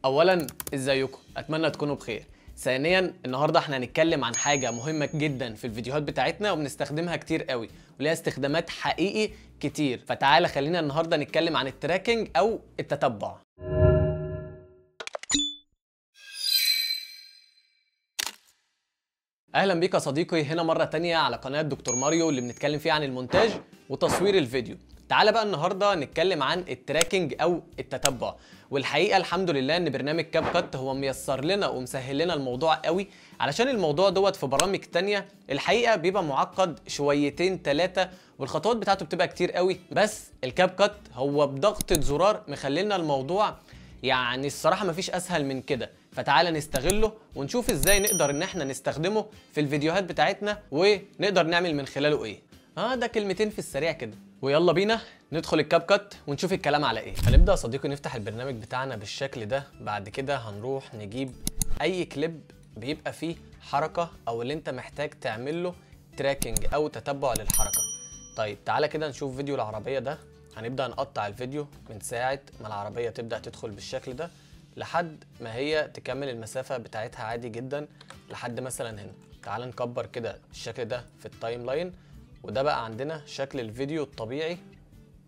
اولا ازيكم، اتمنى تكونوا بخير. ثانيا النهارده احنا هنتكلم عن حاجه مهمه جدا في الفيديوهات بتاعتنا وبنستخدمها كتير قوي وليها استخدامات حقيقي كتير. فتعالى خلينا النهارده نتكلم عن التراكنج او التتبع. اهلا بيك يا صديقي هنا مره تانية على قناه دكتور ماريو اللي بنتكلم فيها عن المونتاج وتصوير الفيديو. تعالى بقى النهارده نتكلم عن التراكنج او التتبع. والحقيقه الحمد لله ان برنامج كاب كات هو ميسر لنا ومسهل لنا الموضوع قوي، علشان الموضوع دوت في برامج تانية الحقيقه بيبقى معقد شويتين ثلاثه والخطوات بتاعته بتبقى كتير قوي. بس الكاب كات هو بضغطه زرار مخلينا الموضوع يعني الصراحه مفيش اسهل من كده. فتعالى نستغله ونشوف ازاي نقدر ان احنا نستخدمه في الفيديوهات بتاعتنا ونقدر نعمل من خلاله ايه. ده كلمتين في السريع كده، ويلا بينا ندخل الكاب كات ونشوف الكلام على ايه. هنبدا يا صديقي نفتح البرنامج بتاعنا بالشكل ده. بعد كده هنروح نجيب اي كليب بيبقى فيه حركه او اللي انت محتاج تعمل له تراكنج او تتبع للحركه. طيب تعالى كده نشوف فيديو العربيه ده. هنبدا نقطع الفيديو من ساعه ما العربيه تبدا تدخل بالشكل ده لحد ما هي تكمل المسافه بتاعتها عادي جدا لحد مثلا هنا. تعال نكبر كده الشكل ده في التايم لاين، وده بقى عندنا شكل الفيديو الطبيعي.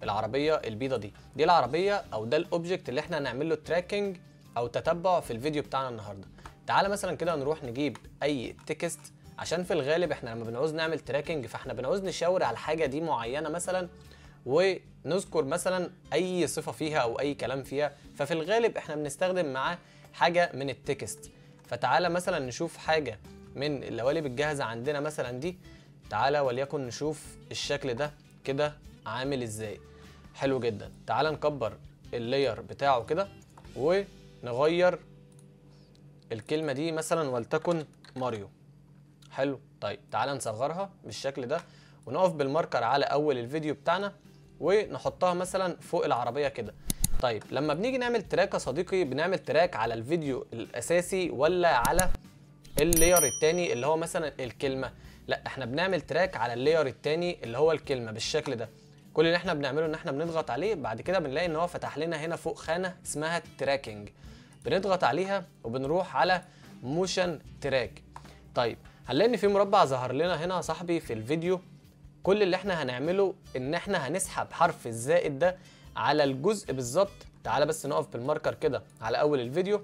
العربيه البيضه دي العربيه او ده الاوبجكت اللي احنا هنعمل له تراكنج او تتبع في الفيديو بتاعنا النهارده. تعال مثلا كده نروح نجيب اي تكست، عشان في الغالب احنا لما بنعوز نعمل تراكنج فاحنا بنعوز نشاور على الحاجه دي معينه مثلا ونذكر مثلا اي صفه فيها او اي كلام فيها، ففي الغالب احنا بنستخدم معاه حاجه من التكست. فتعالى مثلا نشوف حاجه من القوالب الجاهزه عندنا مثلا دي. تعالى وليكن نشوف الشكل ده كده عامل ازاي. حلو جدا. تعالى نكبر اللاير بتاعه كده ونغير الكلمه دي مثلا ولتكن ماريو. حلو. طيب تعالى نصغرها بالشكل ده ونقف بالماركر على اول الفيديو بتاعنا ونحطها مثلا فوق العربيه كده. طيب لما بنيجي نعمل تراك يا صديقي بنعمل تراك على الفيديو الاساسي ولا على اللاير التاني اللي هو مثلا الكلمه؟ لا، احنا بنعمل تراك على اللاير التاني اللي هو الكلمه بالشكل ده. كل اللي احنا بنعمله ان احنا بنضغط عليه، بعد كده بنلاقي ان هو فتح لنا هنا فوق خانه اسمها تراكنج، بنضغط عليها وبنروح على موشن تراك. طيب هنلاقي ان في مربع ظهر لنا هنا يا صاحبي في الفيديو. كل اللي احنا هنعمله ان احنا هنسحب حرف الزائد ده على الجزء بالظبط. تعالى بس نقف بالماركر كده على اول الفيديو.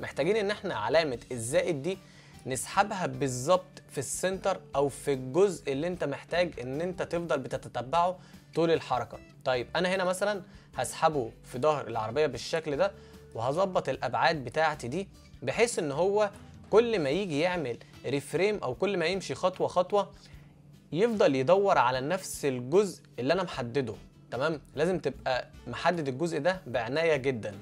محتاجين ان احنا علامة الزائد دي نسحبها بالظبط في السنتر او في الجزء اللي انت محتاج ان انت تفضل بتتتبعه طول الحركة. طيب انا هنا مثلا هسحبه في ظهر العربية بالشكل ده، وهظبط الابعاد بتاعتي دي بحيث ان هو كل ما يجي يعمل ريفريم او كل ما يمشي خطوة خطوة يفضل يدور على نفس الجزء اللي انا محدده. تمام، لازم تبقى محدد الجزء ده بعناية جدا.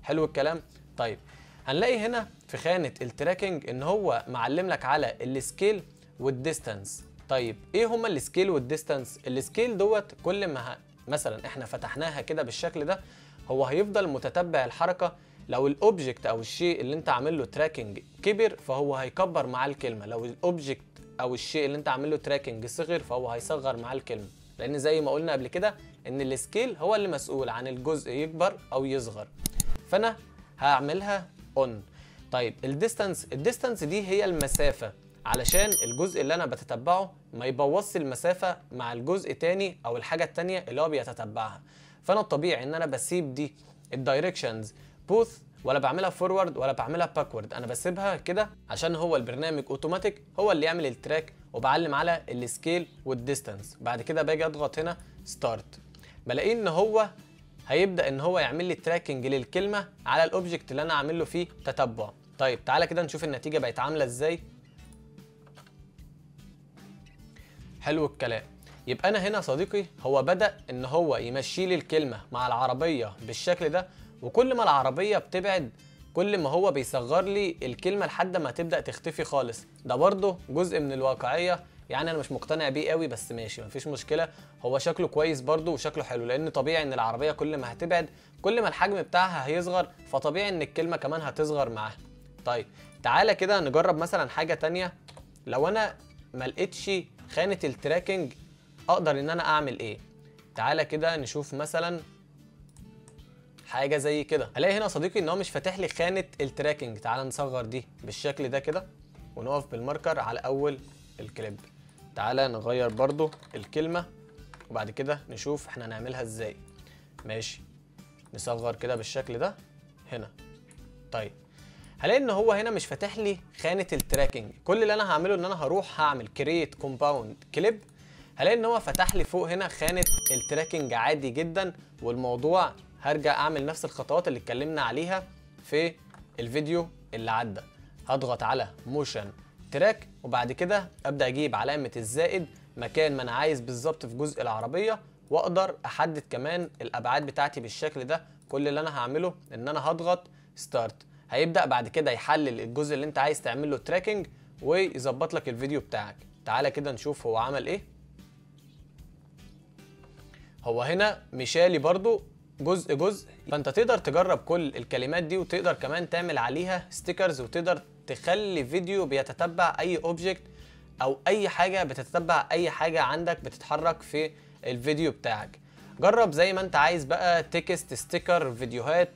حلو الكلام. طيب هنلاقي هنا في خانة التراكنج ان هو معلم لك على السكيل والديستانس. طيب ايه هما السكيل والديستانس؟ السكيل دوت كل ما مثلا احنا فتحناها كده بالشكل ده هو هيفضل متتبع الحركة. لو الاوبجكت او الشيء اللي انت عامل له تراكنج كبر فهو هيكبر مع الكلمة، لو الاوبجكت او الشيء اللي انت عامل له تراكنج صغر فهو هيصغر مع الكلمة، لان زي ما قلنا قبل كده ان السكيل هو اللي مسؤول عن الجزء يكبر او يصغر. فانا هعملها اون. طيب الديستانس دي هي المسافة، علشان الجزء اللي انا بتتبعه ما يبوظش المسافة مع الجزء تاني او الحاجة التانية اللي هو بيتتبعها. فانا الطبيعي ان انا بسيب دي الدايركشنز بوث ولا بعملها فورورد ولا بعملها باكورد، انا بسيبها كده عشان هو البرنامج اوتوماتيك هو اللي يعمل التراك، وبعلم على السكيل والديستانس. بعد كده باجي اضغط هنا ستارت، بلاقي ان هو هيبدا ان هو يعمل لي تراكنج للكلمه على الاوبجكت اللي انا عامل له فيه تتبع. طيب تعالى كده نشوف النتيجه بقت عامله ازاي. حلو الكلام. يبقى انا هنا صديقي هو بدا ان هو يمشي لي الكلمه مع العربيه بالشكل ده، وكل ما العربيه بتبعد كل ما هو بيصغر لي الكلمه لحد ما تبدا تختفي خالص. ده برضه جزء من الواقعيه، يعني انا مش مقتنع بيه قوي بس ماشي مفيش مشكله. هو شكله كويس برضه وشكله حلو، لان طبيعي ان العربيه كل ما هتبعد كل ما الحجم بتاعها هيصغر، فطبيعي ان الكلمه كمان هتصغر معاها. طيب تعالى كده نجرب مثلا حاجه تانية. لو انا ما لقيتش خانه التراكنج اقدر ان انا اعمل ايه؟ تعالى كده نشوف مثلا حاجه زي كده. هلاقي هنا يا صديقي ان هو مش فاتح لي خانه التراكنج. تعال نصغر دي بالشكل ده كده ونقف بالماركر على اول الكليب. تعال نغير برضو الكلمه وبعد كده نشوف احنا هنعملها ازاي. ماشي، نصغر كده بالشكل ده هنا. طيب هلاقي ان هو هنا مش فاتح لي خانه التراكنج. كل اللي انا هعمله ان انا هروح هعمل كرييت كومباوند كليب، هلاقي ان هو فتح لي فوق هنا خانه التراكنج عادي جدا. والموضوع هرجع اعمل نفس الخطوات اللي اتكلمنا عليها في الفيديو اللي عدى. هضغط على موشن تراك وبعد كده ابدا اجيب علامه الزائد مكان ما انا عايز بالظبط في جزء العربيه، واقدر احدد كمان الابعاد بتاعتي بالشكل ده. كل اللي انا هعمله ان انا هضغط ستارت، هيبدا بعد كده يحلل الجزء اللي انت عايز تعمل له تراكنج ويظبط لك الفيديو بتاعك. تعالى كده نشوف هو عمل ايه. هو هنا مشالي برضو جزء، فانت تقدر تجرب كل الكلمات دي وتقدر كمان تعمل عليها ستيكرز، وتقدر تخلي فيديو بيتتبع اي اوبجكت او اي حاجه بتتتبع اي حاجه عندك بتتحرك في الفيديو بتاعك. جرب زي ما انت عايز بقى، تكست، ستيكر، فيديوهات،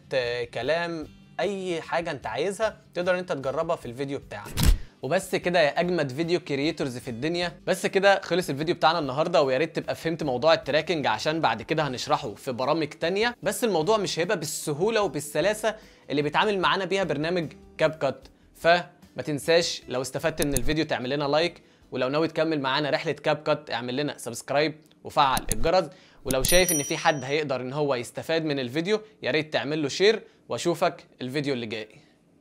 كلام، اي حاجه انت عايزها تقدر انت تجربها في الفيديو بتاعك. وبس كده يا اجمد فيديو كرييتورز في الدنيا. بس كده خلص الفيديو بتاعنا النهارده، ويا ريت تبقى فهمت موضوع التراكنج عشان بعد كده هنشرحه في برامج تانية. بس الموضوع مش هيبقى بالسهوله وبالسلاسه اللي بيتعامل معانا بيها برنامج كاب كات. فما تنساش لو استفدت من الفيديو تعمل لنا لايك، ولو ناوي تكمل معانا رحله كاب كات اعمل لنا سبسكرايب وفعل الجرس. ولو شايف ان في حد هيقدر ان هو يستفاد من الفيديو يا ريت تعمل له شير، واشوفك الفيديو اللي جاي.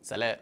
سلام.